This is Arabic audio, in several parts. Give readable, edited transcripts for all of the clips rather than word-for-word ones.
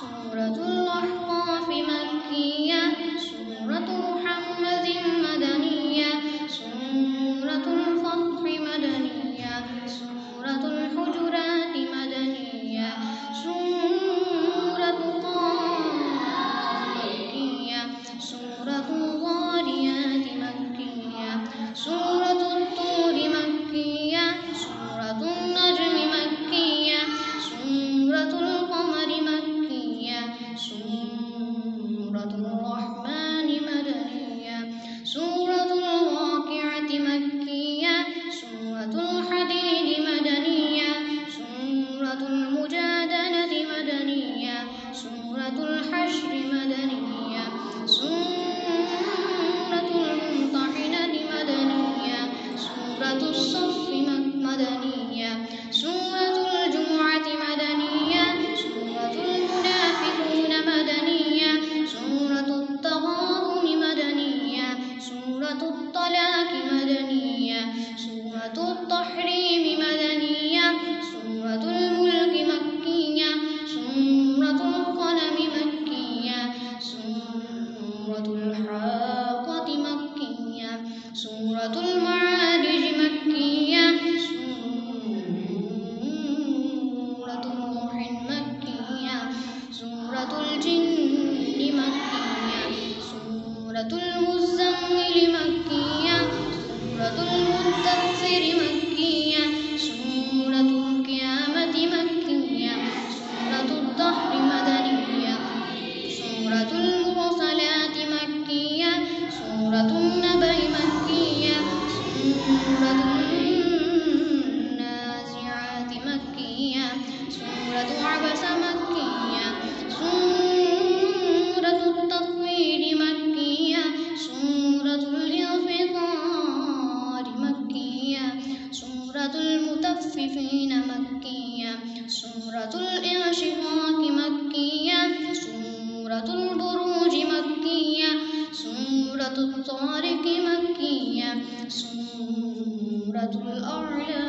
سورة الأحقاف مكية سورة محمد مدنية سورة الفتح مدنية سورة الحجرات مدنية سورة قاف مكية سورة الضاريات مكية سورة الطور مكية سورة النجم مكية سورة القمر مكية سورة الرحمن مدنية سورة الواقعة مكية سورة الحديد مدنية سورة المجادلة مدنية سورة الحشر مدنية سورة الممتحنة مدنية سورة الصف مدنية سورة الجمعة مدنية سورة المنافقون مدنية سورة التغابن مدنية سورة الطلاق مدنية سورة التحريم مدنية سورة الملك مكية سورة القلم مكية سورة الحاقة مكية سورة المعارج مكية سورة نوح مكية سورة الجن مكية سورة المزمل مكية سورة المدثر مكية سورة القيامة مكية سورة الدهر مدنية سورة المرسلات مكية سورة النبأ مكية سورة النازعات مكية سورة عبس مكية سورة التطوير مكية سورة الانفطار مكية سورة المطففين مكية سورة الانشقاق مكية سورة البروج مكية سورة الطارق مكية سورة الأعلى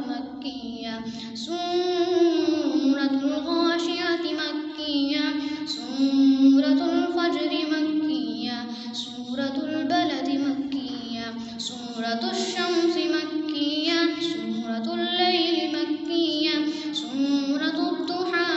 مكية سورة الغاشية مكية سورة الفجر مكية سورة البلد مكية سورة الشمس مكية سورة الليل مكية سورة الضحى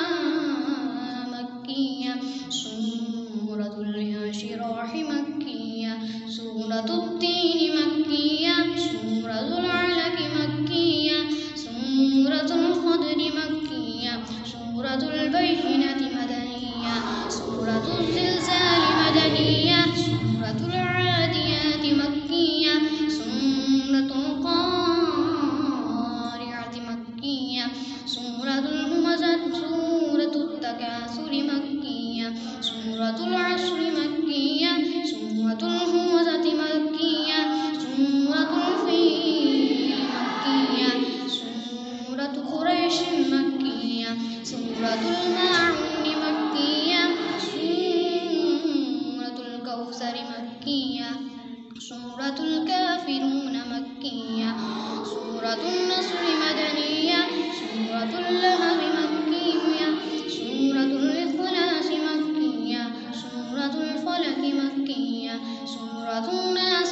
مكية سورة الانشراح مكية سورة التين مكية سورة العلق مكية سورة الخضر مكية سورة البينة مدنية سورة الزلزال مدنية سورة العاديات مكية سورة القارعة مكية سورة الهمزة سورة التكاثر مكية سورة العصر مكية سورة الهمزة مكية سورة الفيل مكية سورة قريش مكية سورة الماعون مكية سورة الكوثر مكية سورة الكافرون مكية سورة النصر مدنية سورة اللهب مكية سورة الإخلاص مكية سورة الفلك مكية سورة الناس